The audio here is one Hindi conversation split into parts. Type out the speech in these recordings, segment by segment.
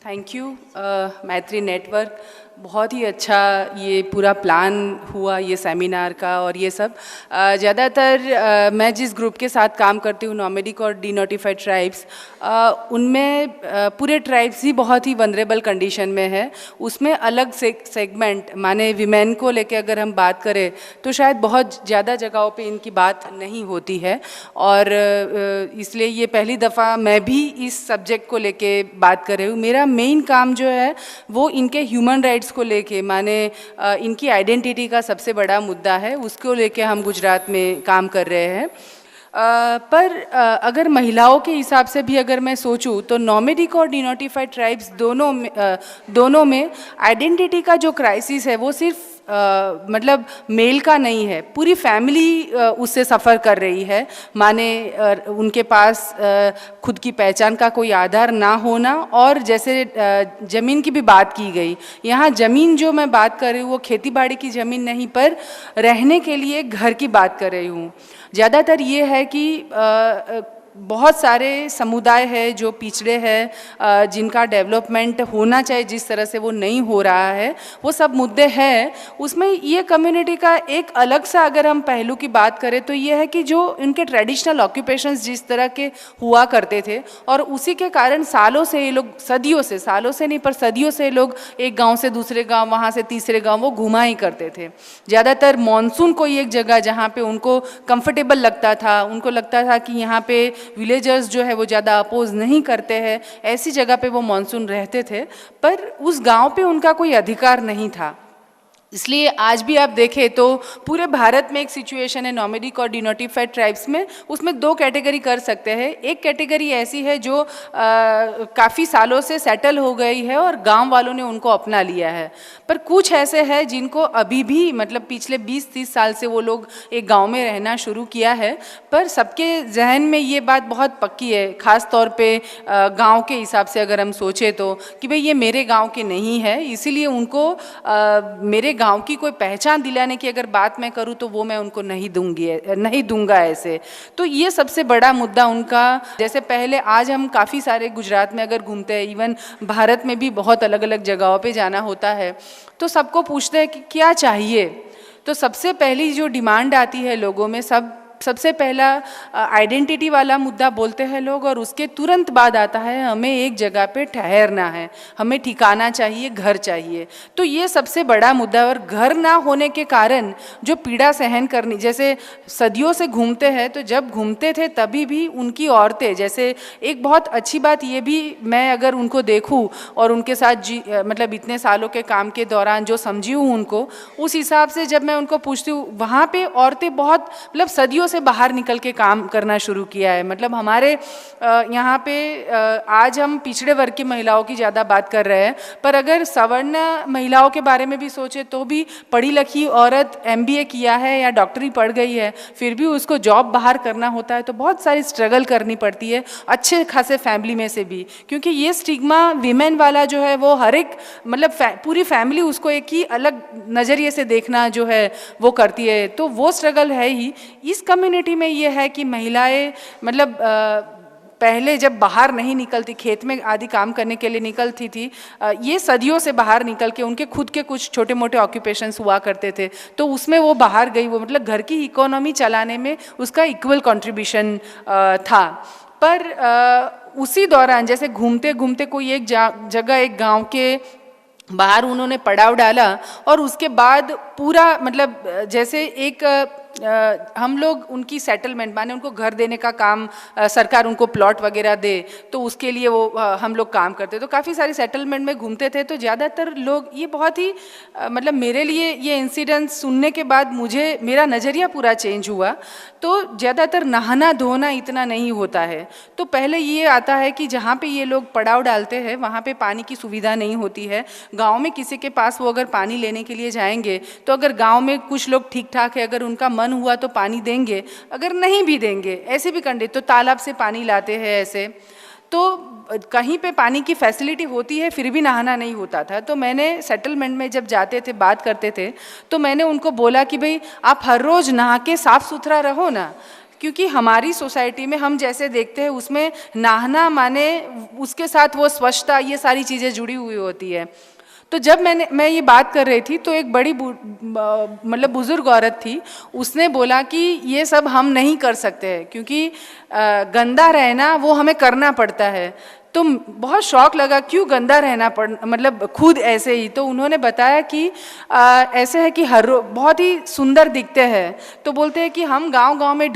थैंक यू मैत्री नेटवर्क। बहुत ही अच्छा ये पूरा प्लान हुआ ये सेमिनार का और ये सब। ज़्यादातर मैं जिस ग्रुप के साथ काम करती हूँ, नॉमेडिक और डीनोटिफाइड ट्राइब्स, उनमें पूरे ट्राइब्स ही बहुत ही वनरेबल कंडीशन में है। उसमें अलग सेगमेंट माने विमेन को लेके अगर हम बात करें तो शायद बहुत ज़्यादा जगहों पे इनकी बात नहीं होती है, और इसलिए ये पहली दफ़ा मैं भी इस सब्जेक्ट को लेके बात कर रही हूँ। मेरा मेन काम जो है वो इनके ह्यूमन राइट्स को लेके, माने इनकी आइडेंटिटी का सबसे बड़ा मुद्दा है, उसको लेके हम गुजरात में काम कर रहे हैं। पर अगर महिलाओं के हिसाब से भी अगर मैं सोचूं तो नॉमेडिक और डिनोटिफाइड ट्राइब्स दोनों में आइडेंटिटी का जो क्राइसिस है वो सिर्फ मतलब मेल का नहीं है, पूरी फैमिली उससे सफ़र कर रही है। माने उनके पास खुद की पहचान का कोई आधार ना होना, और जैसे ज़मीन की भी बात की गई, यहाँ ज़मीन जो मैं बात कर रही हूँ वो खेती बाड़ी की ज़मीन नहीं, पर रहने के लिए घर की बात कर रही हूँ। ज़्यादातर ये है कि बहुत सारे समुदाय है जो पिछड़े हैं, जिनका डेवलपमेंट होना चाहिए जिस तरह से वो नहीं हो रहा है, वो सब मुद्दे हैं। उसमें ये कम्युनिटी का एक अलग सा अगर हम पहलू की बात करें तो ये है कि जो इनके ट्रेडिशनल ऑक्यूपेशंस जिस तरह के हुआ करते थे, और उसी के कारण सालों से ये लोग, सालों से नहीं पर सदियों से लोग एक गाँव से दूसरे गाँव, वहाँ से तीसरे गाँव वो घुमा ही करते थे। ज़्यादातर मानसून कोई एक जगह जहाँ पे उनको कंफर्टेबल लगता था, उनको लगता था कि यहाँ पे विलेजर्स जो है वो ज़्यादा अपोज नहीं करते हैं, ऐसी जगह पे वो मानसून रहते थे, पर उस गांव पे उनका कोई अधिकार नहीं था। इसलिए आज भी आप देखें तो पूरे भारत में एक सिचुएशन है नॉमेडिक और डिनोटिफाइड ट्राइब्स में, उसमें दो कैटेगरी कर सकते हैं। एक कैटेगरी ऐसी है जो काफ़ी सालों से सेटल हो गई है और गांव वालों ने उनको अपना लिया है, पर कुछ ऐसे हैं जिनको अभी भी मतलब पिछले 20-30 साल से वो लोग एक गांव में रहना शुरू किया है, पर सबके जहन में ये बात बहुत पक्की है, ख़ास तौर पे गांव के हिसाब से अगर हम सोचें तो, कि भाई ये मेरे गांव के नहीं है, इसीलिए उनको मेरे गांव की कोई पहचान दिलाने की अगर बात मैं करूं तो वो मैं उनको नहीं दूंगा ऐसे। तो ये सबसे बड़ा मुद्दा उनका। जैसे पहले, आज हम काफ़ी सारे गुजरात में अगर घूमते हैं, इवन भारत में भी बहुत अलग अलग जगहों पे जाना होता है, तो सबको पूछते हैं कि क्या चाहिए, तो सबसे पहली जो डिमांड आती है लोगों में, सबसे पहला आइडेंटिटी वाला मुद्दा बोलते हैं लोग, और उसके तुरंत बाद आता है हमें एक जगह पे ठहरना है, हमें ठिकाना चाहिए, घर चाहिए। तो ये सबसे बड़ा मुद्दा है, और घर ना होने के कारण जो पीड़ा सहन करनी, जैसे सदियों से घूमते हैं, तो जब घूमते थे तभी भी उनकी औरतें, जैसे एक बहुत अच्छी बात ये भी, मैं अगर उनको देखूँ और उनके साथ मतलब इतने सालों के काम के दौरान जो समझी हूँ उनको, उस हिसाब से जब मैं उनको पूछती हूँ, वहाँ पे औरतें बहुत मतलब सदियों से बाहर निकल के काम करना शुरू किया है। मतलब हमारे यहाँ पे आज हम पिछड़े वर्ग की महिलाओं की ज़्यादा बात कर रहे हैं, पर अगर सवर्ण महिलाओं के बारे में भी सोचे तो भी पढ़ी लिखी औरत MBA किया है या डॉक्टरी पढ़ गई है, फिर भी उसको जॉब बाहर करना होता है, तो बहुत सारी स्ट्रगल करनी पड़ती है, अच्छे खासे फैमिली में से भी, क्योंकि ये स्टिग्मा विमेन वाला जो है वो हर एक मतलब पूरी फैमिली उसको एक ही अलग नज़रिए से देखना जो है वो करती है। तो वो स्ट्रगल है ही। इस कम्युनिटी में ये है कि महिलाएं मतलब पहले जब बाहर नहीं निकलती, खेत में आदि काम करने के लिए निकलती थी, ये सदियों से बाहर निकल के उनके खुद के कुछ छोटे मोटे ऑक्यूपेशंस हुआ करते थे, तो उसमें वो बाहर गई, वो मतलब घर की इकोनॉमी चलाने में उसका इक्वल कंट्रीब्यूशन था। पर उसी दौरान जैसे घूमते घूमते कोई एक जगह, एक गाँव के बाहर उन्होंने पड़ाव डाला, और उसके बाद पूरा मतलब जैसे एक हम लोग उनकी सेटलमेंट, माने उनको घर देने का काम, सरकार उनको प्लॉट वगैरह दे, तो उसके लिए वो हम लोग काम करते, तो काफ़ी सारी सेटलमेंट में घूमते थे। तो ज़्यादातर लोग, ये बहुत ही मतलब मेरे लिए ये इंसिडेंट सुनने के बाद मेरा नज़रिया पूरा चेंज हुआ। तो ज़्यादातर नहाना धोना इतना नहीं होता है, तो पहले ये आता है कि जहाँ पे ये लोग पड़ाव डालते हैं वहाँ पे पानी की सुविधा नहीं होती है। गाँव में किसी के पास वो अगर पानी लेने के लिए जाएंगे, तो अगर गाँव में कुछ लोग ठीक ठाक है, अगर उनका मन हुआ तो पानी देंगे, अगर नहीं भी देंगे, ऐसे भी कंडीशन, तो तालाब से पानी लाते हैं ऐसे। तो कहीं पे पानी की फैसिलिटी होती है फिर भी नहाना नहीं होता था। तो मैंने सेटलमेंट में जब जाते थे, बात करते थे, तो मैंने उनको बोला कि भाई आप हर रोज़ नहा के साफ़ सुथरा रहो ना, क्योंकि हमारी सोसाइटी में हम जैसे देखते हैं उसमें नहाना माने उसके साथ वो स्वच्छता ये सारी चीज़ें जुड़ी हुई होती है। तो जब मैं ये बात कर रही थी तो एक बड़ी मतलब बुजुर्ग औरत थी, उसने बोला कि ये सब हम नहीं कर सकते हैं क्योंकि गंदा रहना वो हमें करना पड़ता है। तो बहुत शौक लगा, क्यों गंदा रहना मतलब खुद ऐसे ही। तो उन्होंने बताया कि ऐसे है कि हर बहुत ही सुंदर दिखते हैं। तो बोलते हैं कि हम गांव-गांव में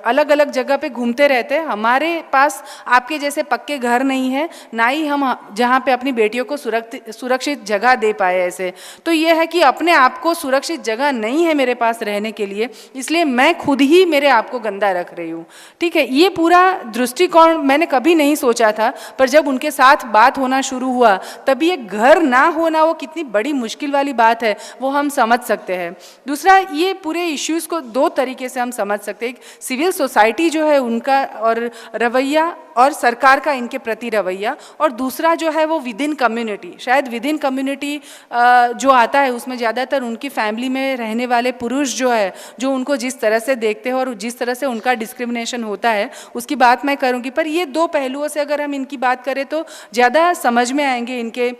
अलग अलग जगह पे घूमते रहते हैं, हमारे पास आपके जैसे पक्के घर नहीं है, ना ही हम जहाँ पे अपनी बेटियों को सुरक्षित जगह दे पाए ऐसे। तो ये है कि अपने आप को सुरक्षित जगह नहीं है मेरे पास रहने के लिए, इसलिए मैं खुद ही मेरे आप को गंदा रख रही हूँ। ठीक है, ये पूरा दृष्टिकोण मैंने कभी नहीं सोचा था, पर जब उनके साथ बात होना शुरू हुआ तभी ये घर ना होना वो कितनी बड़ी मुश्किल वाली बात है वो हम समझ सकते हैं। दूसरा, ये पूरे इश्यूज़ को दो तरीके से हम समझ सकते हैं। एक सिविल सोसाइटी जो है उनका और रवैया और सरकार का इनके प्रति रवैया, और दूसरा जो है वो विद इन कम्युनिटी। शायद विद इन कम्युनिटी जो आता है उसमें ज़्यादातर उनकी फैमिली में रहने वाले पुरुष जो है, जो उनको जिस तरह से देखते हैं और जिस तरह से उनका डिस्क्रिमिनेशन होता है उसकी बात मैं करूँगी। पर ये दो पहलुओं से अगर हम इनकी बात करें तो ज़्यादा समझ में आएंगे इनके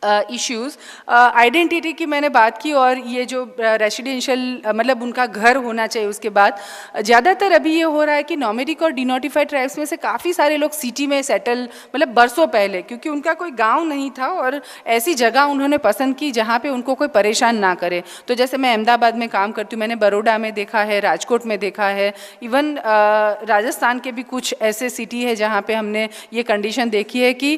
इश्यूज़। आइडेंटिटी की मैंने बात की, और ये जो रेसिडेंशियल मतलब उनका घर होना चाहिए, उसके बाद ज़्यादातर अभी ये हो रहा है कि नॉमेडिक और डिनोटिफाइड ट्राइब्स में से काफ़ी सारे लोग सिटी में सेटल, मतलब बरसों पहले, क्योंकि उनका कोई गांव नहीं था और ऐसी जगह उन्होंने पसंद की जहाँ पे उनको कोई परेशान ना करे। तो जैसे मैं अहमदाबाद में काम करती हूँ, मैंने बड़ौदा में देखा है, राजकोट में देखा है, इवन राजस्थान के भी कुछ ऐसे सिटी है जहाँ पे हमने ये कंडीशन देखी है कि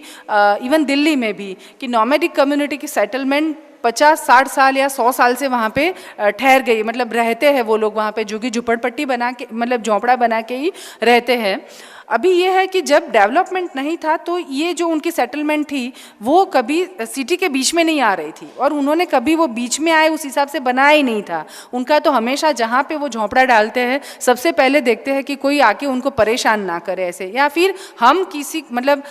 इवन दिल्ली में भी कि नॉमेडिक कम्युनिटी की सेटलमेंट 50-60 साल या 100 साल से वहाँ पे ठहर गई, मतलब रहते हैं वो लोग वहाँ पे, झुग्गी झुपड़पट्टी बना के, मतलब झोंपड़ा बना के ही रहते हैं। अभी ये है कि जब डेवलपमेंट नहीं था तो ये जो उनकी सेटलमेंट थी वो कभी सिटी के बीच में नहीं आ रही थी, और उन्होंने कभी वो बीच में आए उस हिसाब से बनाया ही नहीं था। उनका तो हमेशा जहाँ पे वो झोंपड़ा डालते हैं सबसे पहले देखते हैं कि कोई आके उनको परेशान ना करे ऐसे, या फिर हम किसी मतलब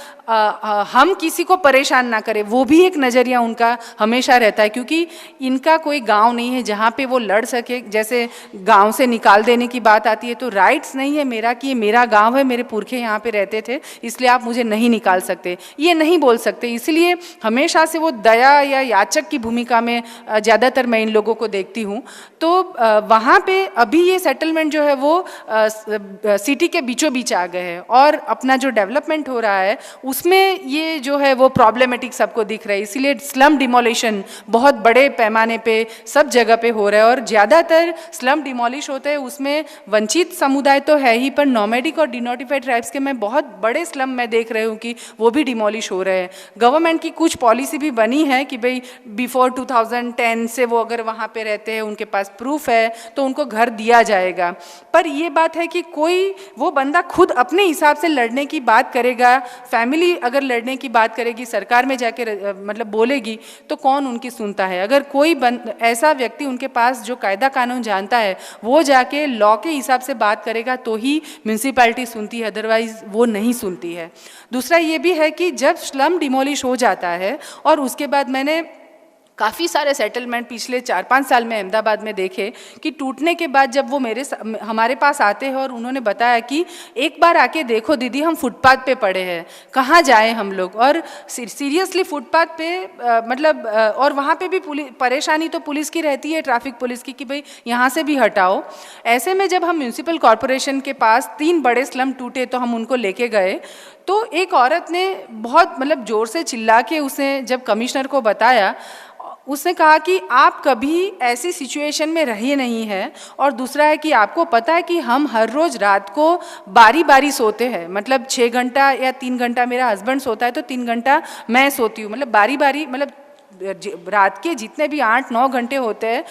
हम किसी को परेशान ना करें, वो भी एक नज़रिया उनका हमेशा रहता है। क्योंकि इनका कोई गांव नहीं है जहाँ पे वो लड़ सके। जैसे गांव से निकाल देने की बात आती है तो राइट्स नहीं है मेरा कि ये मेरा गांव है, मेरे पुरखे यहाँ पे रहते थे, इसलिए आप मुझे नहीं निकाल सकते, ये नहीं बोल सकते। इसलिए हमेशा से वो दया या याचक की भूमिका में ज़्यादातर मैं इन लोगों को देखती हूँ। तो वहाँ पे अभी ये सेटलमेंट जो है वो सिटी के बीचों बीच आ गए हैं, और अपना जो डेवलपमेंट हो रहा है उसमें ये जो है वो प्रॉब्लमेटिक सबको दिख रहा है। इसीलिए स्लम डिमोलिशन बहुत बड़े पैमाने पे सब जगह पे हो रहा है, और ज़्यादातर स्लम डिमोलिश होते हैं उसमें वंचित समुदाय तो है ही, पर नॉमेडिक और डिनोटिफाइड ट्राइब्स के मैं बहुत बड़े स्लम में देख रही हूँ कि वो भी डिमोलिश हो रहे हैं। गवर्नमेंट की कुछ पॉलिसी भी बनी है कि भाई बिफोर 2010 से वो अगर वहाँ पे रहते हैं, उनके पास प्रूफ है, तो उनको घर दिया जाएगा। पर ये बात है कि कोई वो बंदा खुद अपने हिसाब से लड़ने की बात करेगा, फैमिली अगर लड़ने की बात करेगी, सरकार में जाके मतलब बोलेगी, तो कौन उनकी सुनता है। अगर कोई ऐसा व्यक्ति उनके पास जो कायदा कानून जानता है वो जाके लॉ के हिसाब से बात करेगा तो ही म्यूनसिपैलिटी सुनती है, अदरवाइज वो नहीं सुनती है। दूसरा ये भी है कि जब स्लम डिमोलिश हो जाता है, और उसके बाद मैंने काफ़ी सारे सेटलमेंट पिछले 4-5 साल में अहमदाबाद में देखे कि टूटने के बाद जब वो हमारे पास आते हैं और उन्होंने बताया कि एक बार आके देखो दीदी, हम फुटपाथ पे पड़े हैं, कहाँ जाएं हम लोग। और सीरियसली फुटपाथ पे मतलब और वहाँ पे भी परेशानी तो पुलिस की रहती है, ट्रैफिक पुलिस की, कि भाई यहाँ से भी हटाओ। ऐसे में जब हम म्यूनसिपल कॉरपोरेशन के पास 3 बड़े स्लम टूटे तो हम उनको लेके गए, तो एक औरत ने बहुत मतलब ज़ोर से चिल्ला के उसने जब कमिश्नर को बताया, उसने कहा कि आप कभी ऐसी सिचुएशन में रहे नहीं हैं, और दूसरा है कि आपको पता है कि हम हर रोज़ रात को बारी बारी सोते हैं, मतलब 6 घंटा या 3 घंटा मेरा हस्बैंड सोता है तो 3 घंटा मैं सोती हूँ, मतलब बारी बारी, मतलब रात के जितने भी 8-9 घंटे होते हैं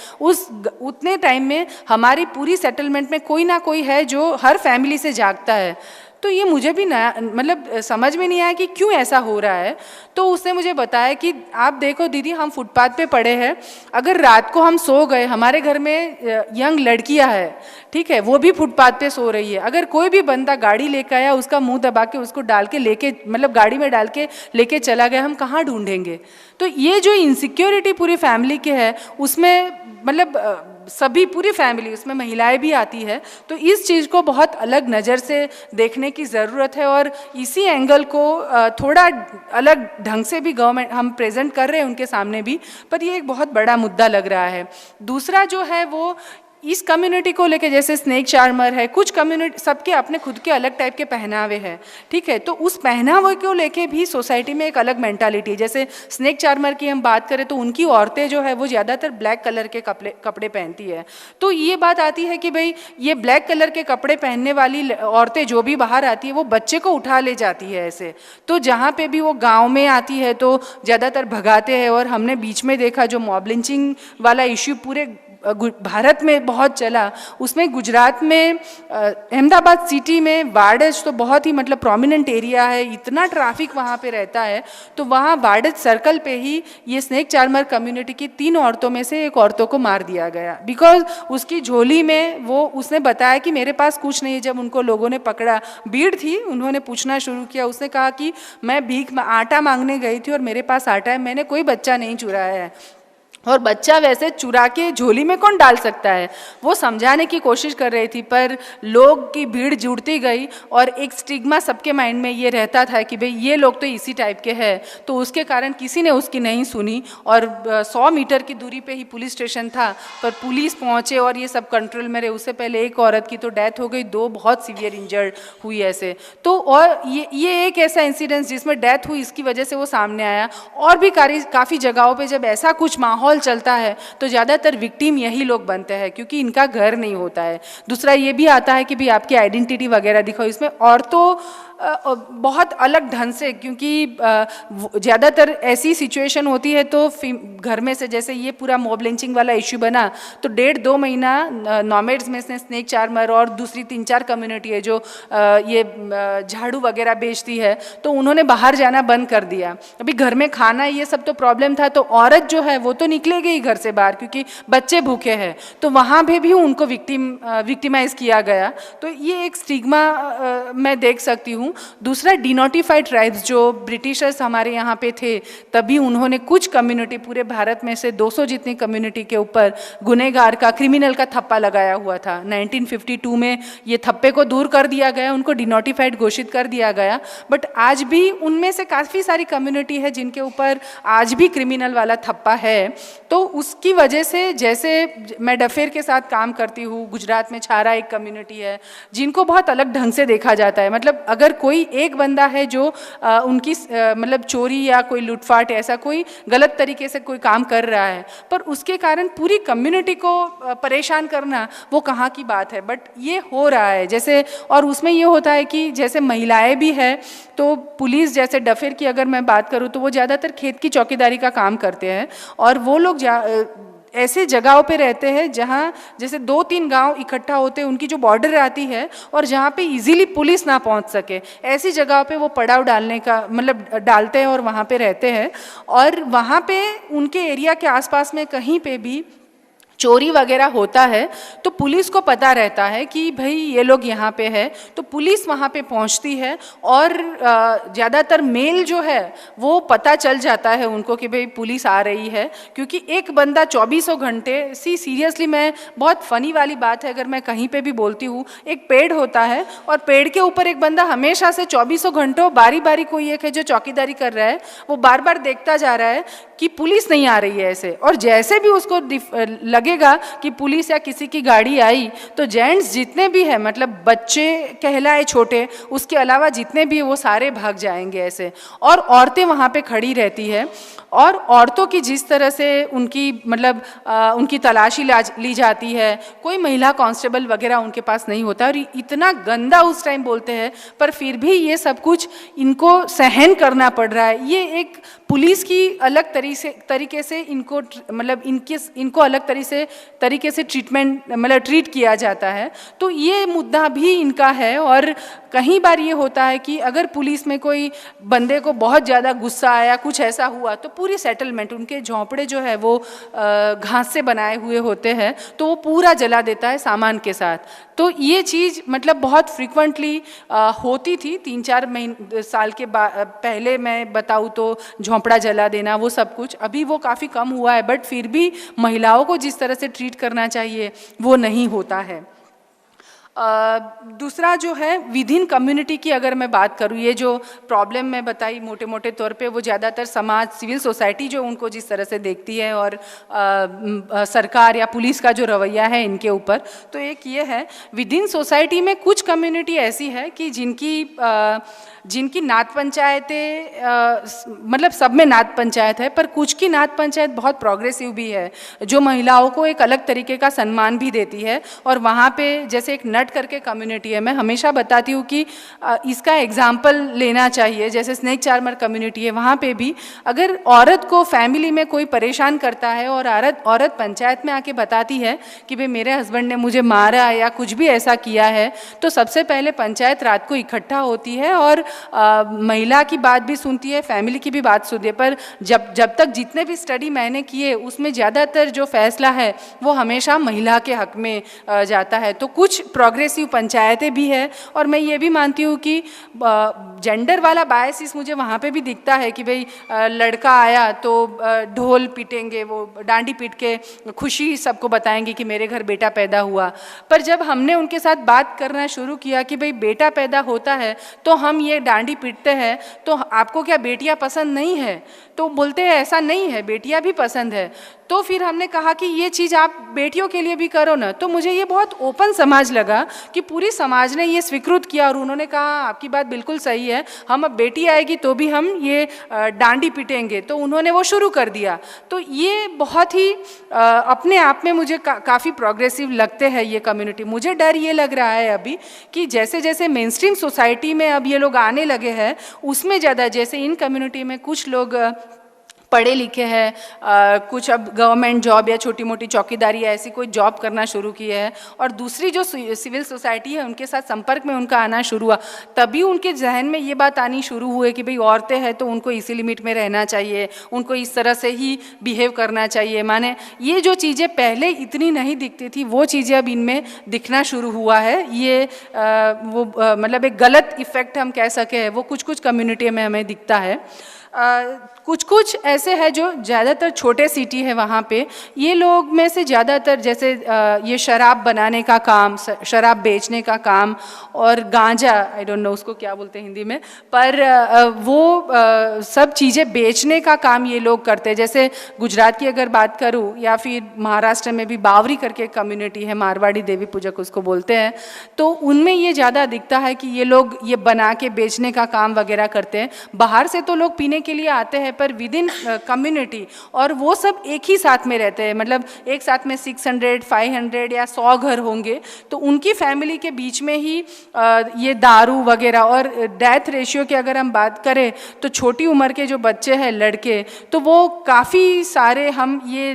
उतने टाइम में हमारी पूरी सेटलमेंट में कोई ना कोई है जो हर फैमिली से जागता है। तो ये मुझे भी नया मतलब समझ में नहीं आया कि क्यों ऐसा हो रहा है। तो उसने मुझे बताया कि आप देखो दीदी, हम फुटपाथ पे पड़े हैं, अगर रात को हम सो गए, हमारे घर में यंग लड़कियां है, ठीक है, वो भी फुटपाथ पे सो रही है, अगर कोई भी बंदा गाड़ी लेकर आया, उसका मुंह दबा के उसको डाल के लेके मतलब गाड़ी में डाल के लेके चला गया, हम कहाँ ढूंढेंगे। तो ये जो इनसिक्योरिटी पूरी फैमिली के है उसमें मतलब सभी पूरी फैमिली, उसमें महिलाएं भी आती है, तो इस चीज़ को बहुत अलग नज़र से देखने की ज़रूरत है और इसी एंगल को थोड़ा अलग ढंग से भी गवर्नमेंट हम प्रेजेंट कर रहे हैं उनके सामने भी, पर ये एक बहुत बड़ा मुद्दा लग रहा है। दूसरा जो है वो इस कम्युनिटी को लेके, जैसे स्नेक चार्मर है, कुछ कम्युनिटी सबके अपने खुद के अलग टाइप के पहनावे हैं, ठीक है, तो उस पहनावे को लेके भी सोसाइटी में एक अलग मेंटालिटी है। जैसे स्नेक चार्मर की हम बात करें तो उनकी औरतें जो है वो ज़्यादातर ब्लैक कलर के कपड़े पहनती है, तो ये बात आती है कि भाई ये ब्लैक कलर के कपड़े पहनने वाली औरतें जो भी बाहर आती है वो बच्चे को उठा ले जाती है ऐसे, तो जहाँ पे भी वो गाँव में आती है तो ज़्यादातर भगाते हैं। और हमने बीच में देखा जो मॉब लिंचिंग वाला इश्यू पूरे भारत में बहुत चला, उसमें गुजरात में अहमदाबाद सिटी में वाडज तो बहुत ही मतलब प्रोमिनेंट एरिया है, इतना ट्रैफिक वहाँ पे रहता है, तो वहाँ वाडज सर्कल पे ही ये स्नेक चार्मर कम्युनिटी की 3 औरतों में से एक औरतों को मार दिया गया, बिकॉज उसकी झोली में वो उसने बताया कि मेरे पास कुछ नहीं है। जब उनको लोगों ने पकड़ा, भीड़ थी, उन्होंने पूछना शुरू किया, उसने कहा कि मैं आटा मांगने गई थी और मेरे पास आटा है, मैंने कोई बच्चा नहीं चुराया है। और बच्चा वैसे चुरा के झोली में कौन डाल सकता है, वो समझाने की कोशिश कर रही थी, पर लोग की भीड़ जुड़ती गई और एक स्टिग्मा सबके माइंड में ये रहता था कि भाई ये लोग तो इसी टाइप के हैं, तो उसके कारण किसी ने उसकी नहीं सुनी और 100 मीटर की दूरी पे ही पुलिस स्टेशन था, पर पुलिस पहुंचे और ये सब कंट्रोल में रहे। उससे पहले एक औरत की तो डेथ हो गई, 2 बहुत सीवियर इंजर्ड हुई ऐसे, तो और ये एक ऐसा इंसिडेंस जिसमें डेथ हुई, इसकी वजह से वो सामने आया। और भी काफ़ी जगहों पर जब ऐसा कुछ माहौल चलता है तो ज़्यादातर विक्टिम यही लोग बनते हैं क्योंकि इनका घर नहीं होता है। दूसरा ये भी आता है कि भी आपकी आइडेंटिटी वगैरह दिखाओ, इसमें औरतों बहुत अलग ढंग से, क्योंकि ज़्यादातर ऐसी सिचुएशन होती है तो घर में से, जैसे ये पूरा मॉब लिंचिंग वाला इश्यू बना तो 1.5-2 महीना नॉमेड्स में से स्नेक चार्मर और दूसरी 3-4 कम्युनिटी है जो ये झाड़ू वगैरह बेचती है, तो उन्होंने बाहर जाना बंद कर दिया। अभी घर में खाना ये सब तो प्रॉब्लम था, तो औरत जो है वो तो निकलेगी घर से बाहर क्योंकि बच्चे भूखे हैं, तो वहाँ पे भी उनको विक्टिमाइज किया गया। तो ये एक स्टिग्मा मैं देख सकती हूँ। दूसरा, डिनोटिफाइड ट्राइब्स जो ब्रिटिशर्स हमारे यहाँ पे थे, तभी उन्होंने कुछ कम्युनिटी, पूरे भारत में से 200 जितनी कम्युनिटी के ऊपर गुनहगार का, क्रिमिनल का थप्पा लगाया हुआ था। 1952 में ये थप्पे को दूर कर दिया गया, उनको डिनोटिफाइड घोषित कर दिया गया, बट आज भी उनमें से काफ़ी सारी कम्युनिटी है जिनके ऊपर आज भी क्रिमिनल वाला थप्पा है। तो उसकी वजह से, जैसे मैं डफेर के साथ काम करती हूँ, गुजरात में छारा एक कम्युनिटी है जिनको बहुत अलग ढंग से देखा जाता है। मतलब अगर कोई एक बंदा है जो उनकी मतलब चोरी या कोई लूटपाट ऐसा कोई गलत तरीके से कोई काम कर रहा है, पर उसके कारण पूरी कम्युनिटी को परेशान करना, वो कहाँ की बात है, बट ये हो रहा है। जैसे, और उसमें ये होता है कि जैसे महिलाएं भी है, तो पुलिस, जैसे डफेर की अगर मैं बात करूँ तो वो ज़्यादातर खेत की चौकीदारी का काम करते हैं और वो लोग ऐसे जगहों पे रहते हैं जहाँ जैसे 2-3 गांव इकट्ठा होते हैं, उनकी जो बॉर्डर आती है और जहाँ पे इजीली पुलिस ना पहुँच सके, ऐसी जगह पे वो पड़ाव डालने का मतलब डालते हैं और वहाँ पे रहते हैं। और वहाँ पे उनके एरिया के आसपास में कहीं पे भी चोरी वगैरह होता है तो पुलिस को पता रहता है कि भाई ये लोग यहाँ पे है, तो पुलिस वहाँ पे पहुँचती है और ज़्यादातर मेल जो है वो पता चल जाता है उनको कि भाई पुलिस आ रही है, क्योंकि एक बंदा 24 घंटे, सीरियसली मैं बहुत फ़नी वाली बात है, अगर मैं कहीं पे भी बोलती हूँ, एक पेड़ होता है और पेड़ के ऊपर एक बंदा हमेशा से 24 घंटों बारी बारी, कोई एक है जो चौकीदारी कर रहा है, वो बार बार देखता जा रहा है कि पुलिस नहीं आ रही है ऐसे, और जैसे भी उसको लगेगा कि पुलिस या किसी की गाड़ी आई तो जेंट्स जितने भी हैं, मतलब बच्चे कहलाए छोटे, उसके अलावा जितने भी वो सारे भाग जाएंगे ऐसे, और औरतें वहाँ पे खड़ी रहती है और औरतों की जिस तरह से उनकी मतलब उनकी तलाशी ली जाती है, कोई महिला कांस्टेबल वगैरह उनके पास नहीं होता, और इतना गंदा उस टाइम बोलते हैं, पर फिर भी ये सब कुछ इनको सहन करना पड़ रहा है। ये एक पुलिस की अलग तरीके से इनको मतलब इनको अलग तरीके से ट्रीटमेंट मतलब ट्रीट किया जाता है, तो ये मुद्दा भी इनका है। और कई बार ये होता है कि अगर पुलिस में कोई बंदे को बहुत ज़्यादा गुस्सा आया, कुछ ऐसा हुआ, तो पूरी सेटलमेंट, उनके झोंपड़े जो है वो घास से बनाए हुए होते हैं, तो वो पूरा जला देता है सामान के साथ। तो ये चीज़ मतलब बहुत फ्रिक्वेंटली होती थी 3-4 साल के पहले, मैं बताऊँ तो झोंपड़ा जला देना वो सब कुछ, अभी वो काफ़ी कम हुआ है, बट फिर भी महिलाओं को जिस तरह से ट्रीट करना चाहिए वो नहीं होता है। दूसरा जो है विद इन कम्युनिटी की अगर मैं बात करूँ, ये जो प्रॉब्लम मैं बताई मोटे मोटे तौर पे, वो ज़्यादातर समाज, सिविल सोसाइटी जो उनको जिस तरह से देखती है और सरकार या पुलिस का जो रवैया है इनके ऊपर, तो एक ये है विद इन सोसाइटी में कुछ कम्युनिटी ऐसी है कि जिनकी नात पंचायतें मतलब सब में नात पंचायत है, पर कुछ की नात पंचायत बहुत प्रोग्रेसिव भी है, जो महिलाओं को एक अलग तरीके का सम्मान भी देती है। और वहाँ पे जैसे एक नट करके कम्युनिटी है, मैं हमेशा बताती हूँ कि इसका एग्जाम्पल लेना चाहिए। जैसे स्नेक चार्मर कम्युनिटी है, वहाँ पे भी अगर औरत को फैमिली में कोई परेशान करता है और औरत पंचायत में आके बताती है कि भाई मेरे हस्बैंड ने मुझे मारा या कुछ भी ऐसा किया है, तो सबसे पहले पंचायत रात को इकट्ठा होती है और महिला की बात भी सुनती है, फैमिली की भी बात सुनती है। पर जब तक जितने भी स्टडी मैंने किए उसमें ज़्यादातर जो फैसला है वो हमेशा महिला के हक में जाता है। तो कुछ प्रोग्रेसिव पंचायतें भी है, और मैं ये भी मानती हूँ कि जेंडर वाला बायसिस मुझे वहाँ पे भी दिखता है कि भाई लड़का आया तो ढोल पीटेंगे, वो डांडी पीट के खुशी सबको बताएंगे कि मेरे घर बेटा पैदा हुआ। पर जब हमने उनके साथ बात करना शुरू किया कि भाई बेटा पैदा होता है तो हम ये डांडी पीटते हैं, तो आपको क्या बेटियां पसंद नहीं है? तो बोलते हैं ऐसा नहीं है, बेटियां भी पसंद है। तो फिर हमने कहा कि ये चीज़ आप बेटियों के लिए भी करो ना। तो मुझे ये बहुत ओपन समाज लगा कि पूरी समाज ने ये स्वीकृत किया और उन्होंने कहा आपकी बात बिल्कुल सही है, हम अब बेटी आएगी तो भी हम ये डांडी पीटेंगे। तो उन्होंने वो शुरू कर दिया। तो ये बहुत ही अपने आप में मुझे काफ़ी प्रोग्रेसिव लगते हैं ये कम्युनिटी। मुझे डर ये लग रहा है अभी कि जैसे जैसे मेन स्ट्रीम सोसाइटी में अब ये लोग आने लगे हैं, उसमें ज़्यादा जैसे इन कम्युनिटी में कुछ लोग पढ़े लिखे हैं, कुछ अब गवर्नमेंट जॉब या छोटी मोटी चौकीदारी या ऐसी कोई जॉब करना शुरू की है, और दूसरी जो सिविल सोसाइटी है उनके साथ संपर्क में उनका आना शुरू हुआ, तभी उनके जहन में ये बात आनी शुरू हुई कि भाई औरतें हैं तो उनको इसी लिमिट में रहना चाहिए, उनको इस तरह से ही बिहेव करना चाहिए। माने ये जो चीज़ें पहले इतनी नहीं दिखती थी वो चीज़ें अब इनमें दिखना शुरू हुआ है। ये मतलब एक गलत इफ़ेक्ट हम कह सके वो कुछ कुछ कम्युनिटी में हमें दिखता है। कुछ कुछ ऐसे है जो ज़्यादातर छोटे सिटी है, वहाँ पे ये लोग में से ज़्यादातर जैसे ये शराब बनाने का काम, शराब बेचने का काम और गांजा, आई डोंट नो उसको क्या बोलते हैं हिंदी में, पर वो सब चीज़ें बेचने का काम ये लोग करते हैं। जैसे गुजरात की अगर बात करूँ या फिर महाराष्ट्र में भी बावरी करके कम्युनिटी है, मारवाड़ी देवी पूजक उसको बोलते हैं, तो उनमें ये ज़्यादा दिखता है कि ये लोग ये बना के बेचने का काम वगैरह करते हैं। बाहर से तो लोग पीने के लिए आते हैं पर विद इन कम्युनिटी, और वो सब एक ही साथ में रहते हैं, मतलब एक साथ में 600, 500 या 100 घर होंगे, तो उनकी फैमिली के बीच में ही ये दारू वगैरह। और डेथ रेशियो की अगर हम बात करें तो छोटी उम्र के जो बच्चे हैं लड़के, तो वो काफ़ी सारे हम ये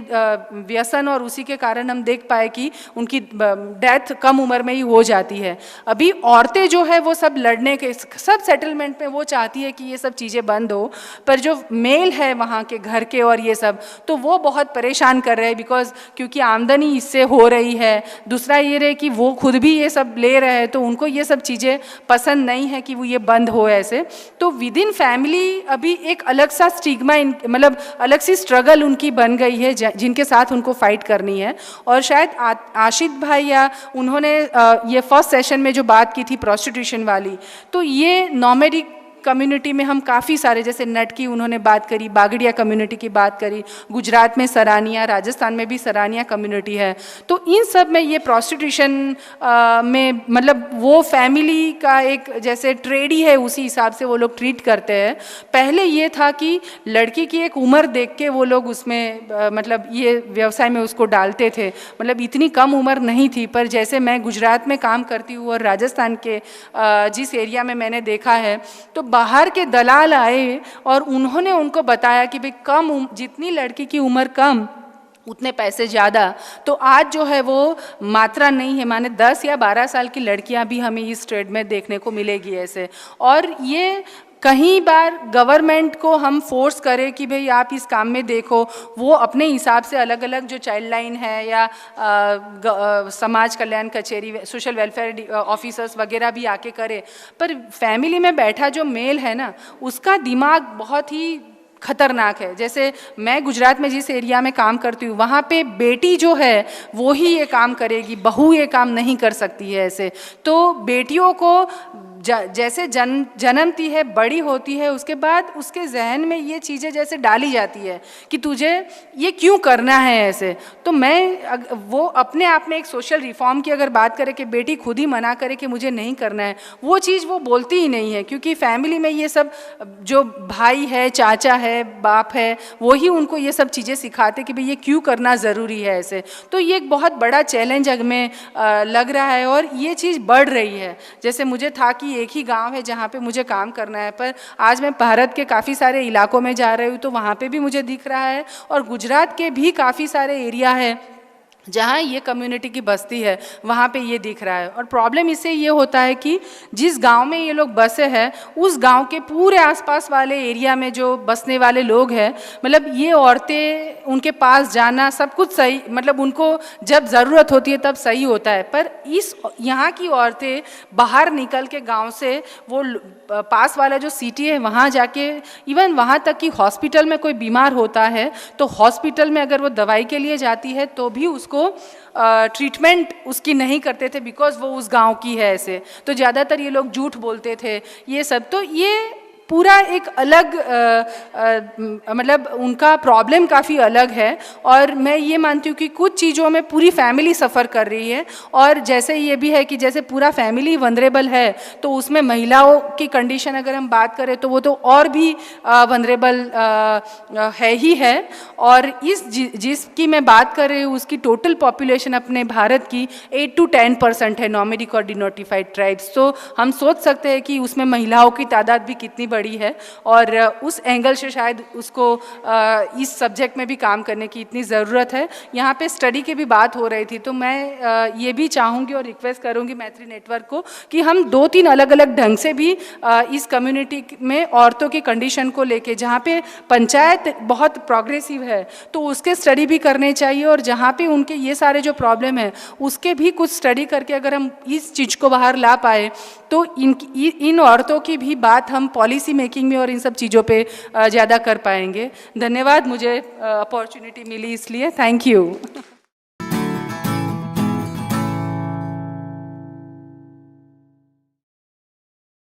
व्यसन और उसी के कारण हम देख पाए कि उनकी डेथ कम उम्र में ही हो जाती है। अभी औरतें जो है वो सब लड़ने के सब सेटलमेंट में वो चाहती है कि ये सब चीज़ें बंद हो, पर जो मेल है वहाँ के घर के और ये सब, तो वो बहुत परेशान कर रहे हैं क्योंकि आमदनी इससे हो रही है। दूसरा ये रहे कि वो खुद भी ये सब ले रहे हैं, तो उनको ये सब चीज़ें पसंद नहीं है कि वो ये बंद हो ऐसे। तो विद इन फैमिली अभी एक अलग सा स्टिग्मा, मतलब अलग सी स्ट्रगल उनकी बन गई है जिनके साथ उनको फाइट करनी है। और शायद आशित भाई या उन्होंने ये फर्स्ट सेशन में जो बात की थी प्रोस्टिट्यूशन वाली, तो ये नॉमेडिक कम्युनिटी में हम काफ़ी सारे, जैसे नट की उन्होंने बात करी, बागड़िया कम्युनिटी की बात करी, गुजरात में सरानिया, राजस्थान में भी सरानिया कम्युनिटी है। तो इन सब में ये प्रोस्टिट्यूशन में मतलब वो फैमिली का एक जैसे ट्रेड ही है, उसी हिसाब से वो लोग ट्रीट करते हैं। पहले ये था कि लड़की की एक उम्र देख के वो लोग उसमें मतलब ये व्यवसाय में उसको डालते थे, मतलब इतनी कम उम्र नहीं थी। पर जैसे मैं गुजरात में काम करती हूँ और राजस्थान के जिस एरिया में मैंने देखा है, तो बाहर के दलाल आए और उन्होंने उनको बताया कि भाई जितनी लड़की की उम्र कम उतने पैसे ज़्यादा। तो आज जो है वो मात्रा नहीं है, माने 10 या 12 साल की लड़कियां भी हमें इस ट्रेड में देखने को मिलेगी ऐसे। और ये कहीं बार गवर्नमेंट को हम फोर्स करें कि भाई आप इस काम में देखो, वो अपने हिसाब से अलग अलग जो चाइल्ड लाइन है या समाज कल्याण कचेरी, सोशल वेलफेयर ऑफिसर्स वगैरह भी आके करे, पर फैमिली में बैठा जो मेल है ना, उसका दिमाग बहुत ही खतरनाक है। जैसे मैं गुजरात में जिस एरिया में काम करती हूँ वहाँ पे बेटी जो है वो ही ये काम करेगी, बहू ये काम नहीं कर सकती है ऐसे। तो बेटियों को जैसे जन्मती है, बड़ी होती है, उसके बाद उसके जहन में ये चीज़ें जैसे डाली जाती है कि तुझे ये क्यों करना है ऐसे। तो मैं वो अपने आप में एक सोशल रिफॉर्म की अगर बात करें कि बेटी खुद ही मना करे कि मुझे नहीं करना है, वो चीज़ वो बोलती ही नहीं है, क्योंकि फैमिली में ये सब जो भाई है, चाचा है, बाप है, वो ही उनको ये सब चीज़ें सिखाते कि भाई ये क्यों करना ज़रूरी है ऐसे। तो ये एक बहुत बड़ा चैलेंज हमें लग रहा है और ये चीज़ बढ़ रही है। जैसे मुझे था कि एक ही गांव है जहाँ पे मुझे काम करना है, पर आज मैं भारत के काफ़ी सारे इलाकों में जा रही हूँ तो वहाँ पे भी मुझे दिख रहा है, और गुजरात के भी काफ़ी सारे एरिया है जहाँ ये कम्युनिटी की बस्ती है वहाँ पे ये दिख रहा है। और प्रॉब्लम इससे ये होता है कि जिस गांव में ये लोग बसे हैं उस गांव के पूरे आसपास वाले एरिया में जो बसने वाले लोग हैं, मतलब ये औरतें उनके पास जाना सब कुछ सही, मतलब उनको जब ज़रूरत होती है तब सही होता है, पर इस यहाँ की औरतें बाहर निकल के गाँव से वो पास वाला जो सिटी है वहाँ जाके, इवन वहाँ तक कि हॉस्पिटल में कोई बीमार होता है तो हॉस्पिटल में अगर वो दवाई के लिए जाती है तो भी उसको ट्रीटमेंट उसकी नहीं करते थे, बिकॉज वो उस गांव की है ऐसे। तो ज़्यादातर ये लोग झूठ बोलते थे ये सब। तो ये पूरा एक अलग मतलब उनका प्रॉब्लम काफ़ी अलग है, और मैं ये मानती हूँ कि कुछ चीज़ों में पूरी फैमिली सफ़र कर रही है। और जैसे ये भी है कि जैसे पूरा फैमिली वनरेबल है तो उसमें महिलाओं की कंडीशन अगर हम बात करें तो वो तो और भी वनरेबल है ही है। और जिसकी मैं बात कर रही हूँ उसकी टोटल पॉपुलेशन अपने भारत की 8 to 10% है नॉमेडिक और डिनोटिफाइड ट्राइब्स। तो हम सोच सकते हैं कि उसमें महिलाओं की तादाद भी कितनी बड़ी है, और उस एंगल से शायद उसको इस सब्जेक्ट में भी काम करने की इतनी ज़रूरत है। यहाँ पे स्टडी की भी बात हो रही थी, तो मैं ये भी चाहूँगी और रिक्वेस्ट करूँगी मैत्री नेटवर्क को कि हम 2-3 अलग अलग ढंग से भी इस कम्युनिटी में औरतों की कंडीशन को लेके, जहाँ पे पंचायत बहुत प्रोग्रेसिव है तो उसके स्टडी भी करने चाहिए, और जहाँ पे उनके ये सारे जो प्रॉब्लम है उसके भी कुछ स्टडी करके अगर हम इस चीज़ को बाहर ला पाए तो इन औरतों की भी बात हम पॉलिसी मेकिंग में और इन सब चीज़ों पे ज़्यादा कर पाएंगे। धन्यवाद, मुझे अपॉर्चुनिटी मिली इसलिए। Thank you.